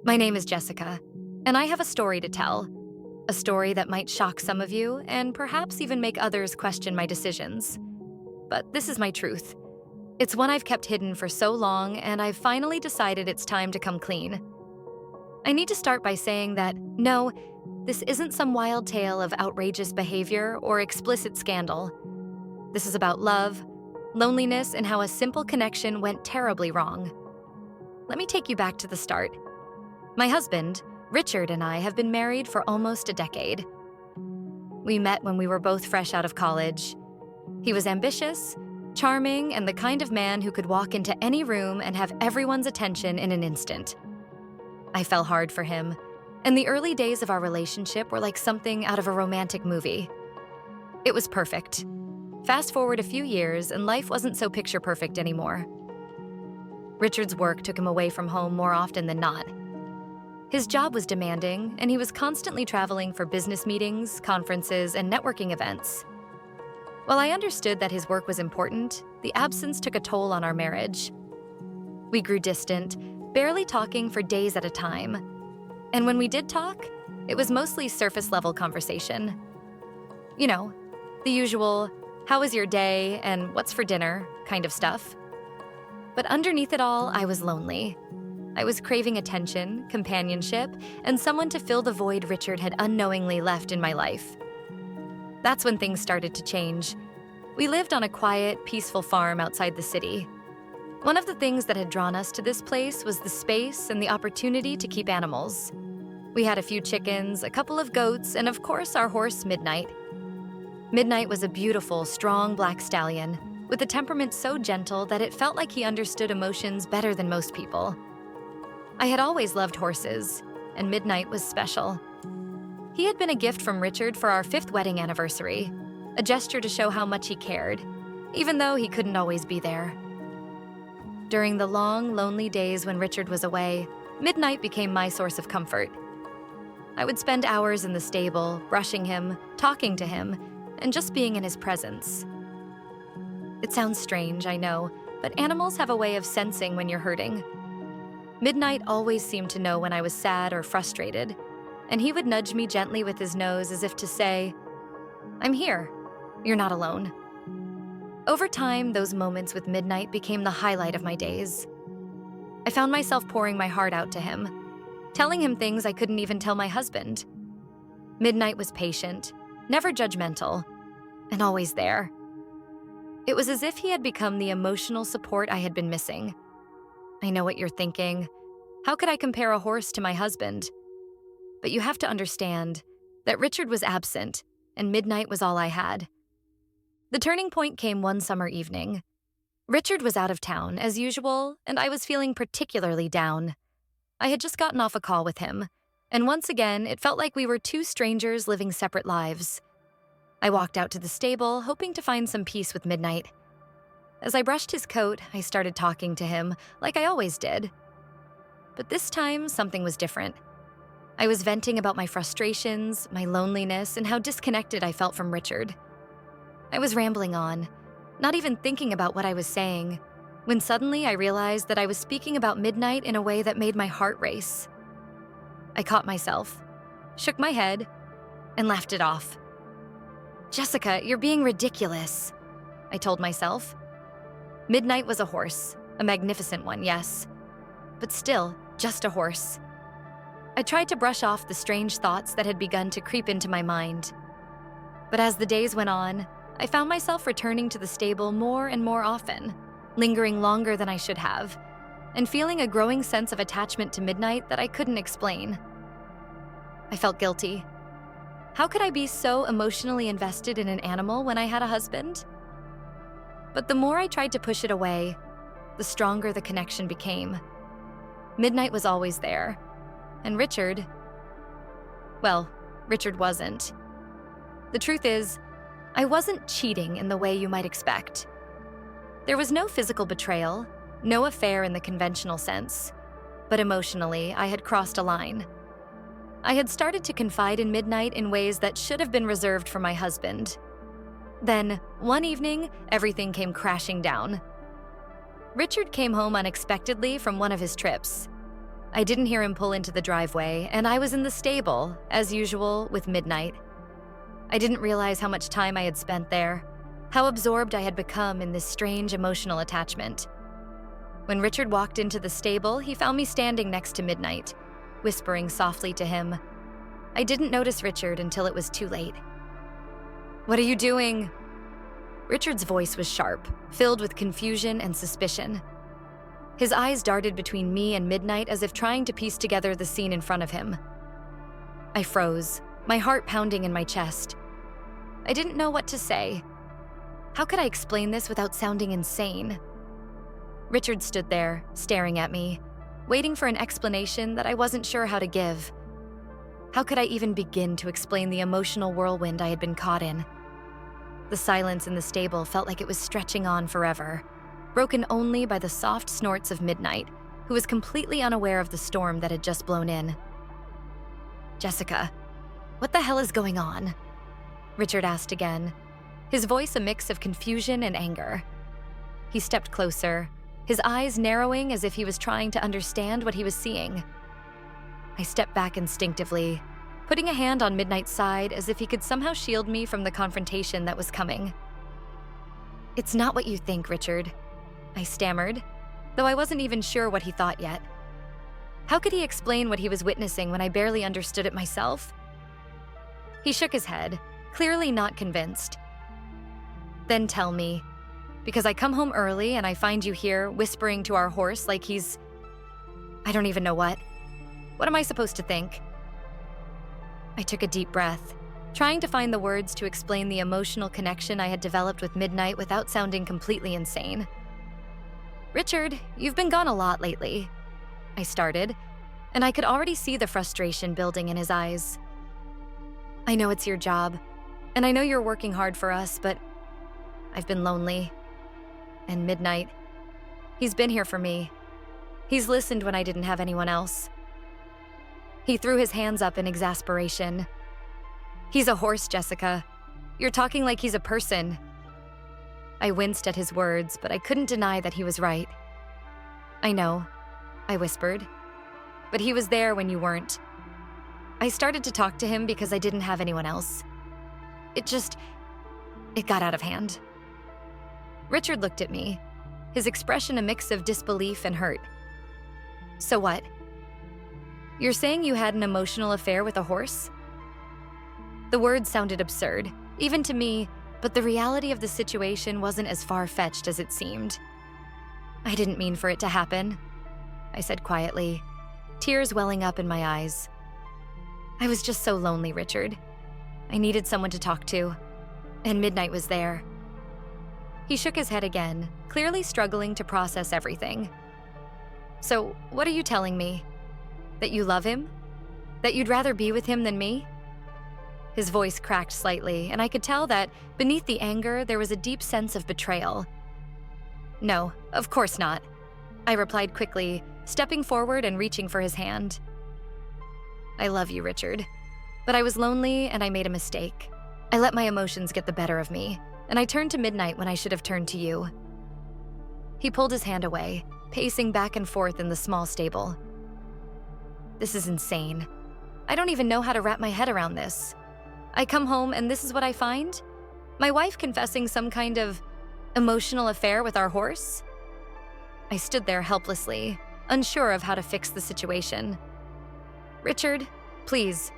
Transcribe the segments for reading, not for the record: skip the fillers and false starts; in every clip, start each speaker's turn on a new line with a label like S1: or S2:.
S1: My name is Jessica, and I have a story to tell. A story that might shock some of you and perhaps even make others question my decisions. But this is my truth. It's one I've kept hidden for so long, and I've finally decided it's time to come clean. I need to start by saying that, no, this isn't some wild tale of outrageous behavior or explicit scandal. This is about love, loneliness, and how a simple connection went terribly wrong. Let me take you back to the start. My husband, Richard, and I have been married for almost a decade. We met when we were both fresh out of college. He was ambitious, charming, and the kind of man who could walk into any room and have everyone's attention in an instant. I fell hard for him, and the early days of our relationship were like something out of a romantic movie. It was perfect. Fast forward a few years, and life wasn't so picture perfect anymore. Richard's work took him away from home more often than not. His job was demanding, and he was constantly traveling for business meetings, conferences, and networking events. While I understood that his work was important, the absence took a toll on our marriage. We grew distant, barely talking for days at a time. And when we did talk, it was mostly surface-level conversation. You know, the usual, how was your day and what's for dinner kind of stuff. But underneath it all, I was lonely. I was craving attention, companionship, and someone to fill the void Richard had unknowingly left in my life. That's when things started to change. We lived on a quiet, peaceful farm outside the city. One of the things that had drawn us to this place was the space and the opportunity to keep animals. We had a few chickens, a couple of goats, and of course our horse, Midnight. Midnight was a beautiful, strong black stallion with a temperament so gentle that it felt like he understood emotions better than most people. I had always loved horses, and Midnight was special. He had been a gift from Richard for our 5th wedding anniversary, a gesture to show how much he cared, even though he couldn't always be there. During the long, lonely days when Richard was away, Midnight became my source of comfort. I would spend hours in the stable, brushing him, talking to him, and just being in his presence. It sounds strange, I know, but animals have a way of sensing when you're hurting. Midnight always seemed to know when I was sad or frustrated, and he would nudge me gently with his nose as if to say, "I'm here. You're not alone." Over time, those moments with Midnight became the highlight of my days. I found myself pouring my heart out to him, telling him things I couldn't even tell my husband. Midnight was patient, never judgmental, and always there. It was as if he had become the emotional support I had been missing. I know what you're thinking. How could I compare a horse to my husband? But you have to understand that Richard was absent, and Midnight was all I had. The turning point came one summer evening. Richard was out of town, as usual, and I was feeling particularly down. I had just gotten off a call with him, and once again, it felt like we were two strangers living separate lives. I walked out to the stable, hoping to find some peace with Midnight. As I brushed his coat, I started talking to him, like I always did. But this time, something was different. I was venting about my frustrations, my loneliness, and how disconnected I felt from Richard. I was rambling on, not even thinking about what I was saying, when suddenly I realized that I was speaking about Midnight in a way that made my heart race. I caught myself, shook my head, and laughed it off. "Jessica, you're being ridiculous," I told myself. Midnight was a horse, a magnificent one, yes, but still, just a horse. I tried to brush off the strange thoughts that had begun to creep into my mind. But as the days went on, I found myself returning to the stable more and more often, lingering longer than I should have, and feeling a growing sense of attachment to Midnight that I couldn't explain. I felt guilty. How could I be so emotionally invested in an animal when I had a husband? But the more I tried to push it away, the stronger the connection became. Midnight was always there, and Richard wasn't. The truth is, I wasn't cheating in the way you might expect. There was no physical betrayal, no affair in the conventional sense, but emotionally, I had crossed a line. I had started to confide in Midnight in ways that should have been reserved for my husband. Then, one evening, everything came crashing down. Richard came home unexpectedly from one of his trips. I didn't hear him pull into the driveway, and I was in the stable, as usual, with Midnight. I didn't realize how much time I had spent there, how absorbed I had become in this strange emotional attachment. When Richard walked into the stable, he found me standing next to Midnight, whispering softly to him. I didn't notice Richard until it was too late. "What are you doing?" Richard's voice was sharp, filled with confusion and suspicion. His eyes darted between me and Midnight as if trying to piece together the scene in front of him. I froze, my heart pounding in my chest. I didn't know what to say. How could I explain this without sounding insane? Richard stood there, staring at me, waiting for an explanation that I wasn't sure how to give. How could I even begin to explain the emotional whirlwind I had been caught in? The silence in the stable felt like it was stretching on forever, broken only by the soft snorts of Midnight, who was completely unaware of the storm that had just blown in. "Jessica, what the hell is going on?" Richard asked again, his voice a mix of confusion and anger. He stepped closer, his eyes narrowing as if he was trying to understand what he was seeing. I stepped back instinctively, putting a hand on Midnight's side as if he could somehow shield me from the confrontation that was coming. "It's not what you think, Richard," I stammered, though I wasn't even sure what he thought yet. How could he explain what he was witnessing when I barely understood it myself? He shook his head, clearly not convinced. "Then tell me, because I come home early and I find you here whispering to our horse like he's... I don't even know what. What am I supposed to think?" I took a deep breath, trying to find the words to explain the emotional connection I had developed with Midnight without sounding completely insane. "Richard, you've been gone a lot lately," I started, and I could already see the frustration building in his eyes. "I know it's your job, and I know you're working hard for us, but I've been lonely. And Midnight, he's been here for me. He's listened when I didn't have anyone else." He threw his hands up in exasperation. "He's a horse, Jessica. You're talking like he's a person." I winced at his words, but I couldn't deny that he was right. "I know," I whispered, "but he was there when you weren't. I started to talk to him because I didn't have anyone else. It got out of hand." Richard looked at me, his expression a mix of disbelief and hurt. "So what? You're saying you had an emotional affair with a horse?" The words sounded absurd, even to me, but the reality of the situation wasn't as far-fetched as it seemed. "I didn't mean for it to happen," I said quietly, tears welling up in my eyes. "I was just so lonely, Richard. I needed someone to talk to, and Midnight was there." He shook his head again, clearly struggling to process everything. "So, what are you telling me? That you love him? That you'd rather be with him than me?" His voice cracked slightly, and I could tell that, beneath the anger, there was a deep sense of betrayal. "No, of course not," I replied quickly, stepping forward and reaching for his hand. "I love you, Richard, but I was lonely and I made a mistake. I let my emotions get the better of me, and I turned to Midnight when I should have turned to you." He pulled his hand away, pacing back and forth in the small stable. "This is insane. I don't even know how to wrap my head around this. I come home and this is what I find? My wife confessing some kind of emotional affair with our horse?" I stood there helplessly, unsure of how to fix the situation. "Richard, please.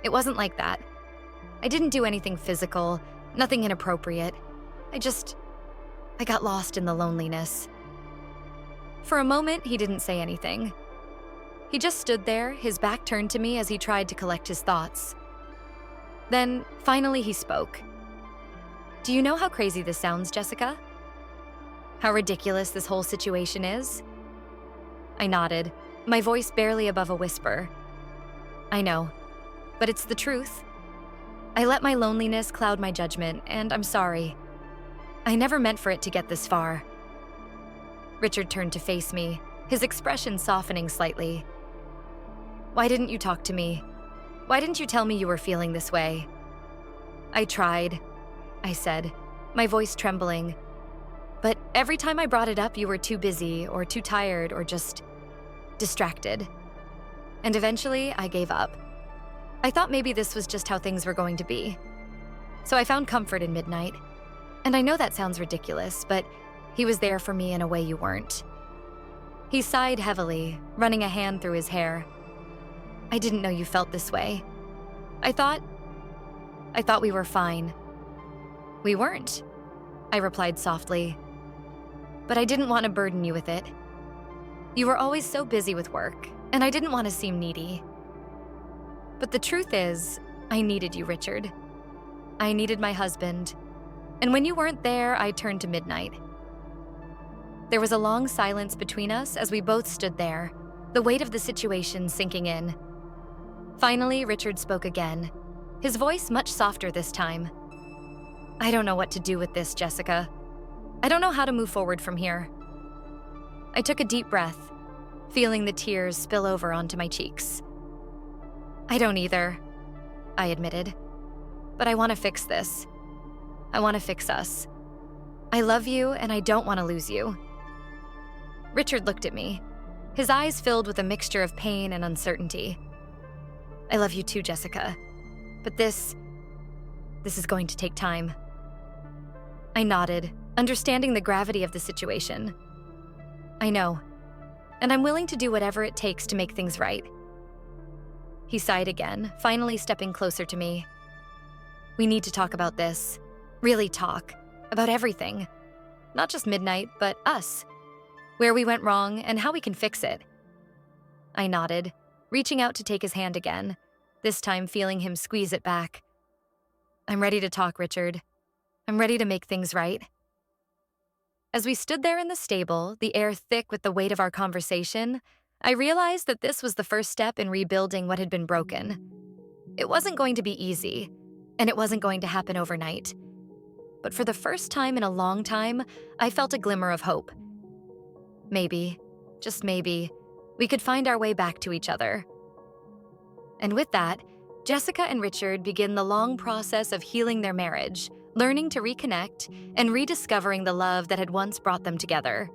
S1: It wasn't like that. I didn't do anything physical, nothing inappropriate. I got lost in the loneliness." For a moment, he didn't say anything. He just stood there, his back turned to me as he tried to collect his thoughts. Then, finally, he spoke. "Do you know how crazy this sounds, Jessica? How ridiculous this whole situation is?" I nodded, my voice barely above a whisper. "I know, but it's the truth. I let my loneliness cloud my judgment, and I'm sorry. I never meant for it to get this far." Richard turned to face me, his expression softening slightly. "Why didn't you talk to me? Why didn't you tell me you were feeling this way?" "I tried," I said, my voice trembling. "But every time I brought it up, you were too busy or too tired or just distracted. and eventually I gave up. I thought maybe this was just how things were going to be. So I found comfort in midnight. And I know that sounds ridiculous, but he was there for me in a way you weren't. He sighed heavily, running a hand through his hair. I didn't know you felt this way. I thought we were fine. We weren't, I replied softly. But I didn't want to burden you with it. You were always so busy with work, and I didn't want to seem needy. But the truth is, I needed you, Richard. I needed my husband. And when you weren't there, I turned to midnight. There was a long silence between us as we both stood there, the weight of the situation sinking in. Finally, Richard spoke again, his voice much softer this time. I don't know what to do with this, Jessica. I don't know how to move forward from here. I took a deep breath, feeling the tears spill over onto my cheeks. I don't either, I admitted. But I want to fix this. I want to fix us. I love you, and I don't want to lose you. Richard looked at me, his eyes filled with a mixture of pain and uncertainty. I love you too, Jessica. But this is going to take time. I nodded, understanding the gravity of the situation. I know, and I'm willing to do whatever it takes to make things right. He sighed again, finally stepping closer to me. We need to talk about this. Really talk. About everything. Not just midnight, but us. Where we went wrong and how we can fix it. I nodded, reaching out to take his hand again, this time feeling him squeeze it back. I'm ready to talk, Richard. I'm ready to make things right. As we stood there in the stable, the air thick with the weight of our conversation, I realized that this was the first step in rebuilding what had been broken. It wasn't going to be easy, and it wasn't going to happen overnight. But for the first time in a long time, I felt a glimmer of hope. Maybe, just maybe, we could find our way back to each other. And with that, Jessica and Richard begin the long process of healing their marriage, learning to reconnect, and rediscovering the love that had once brought them together.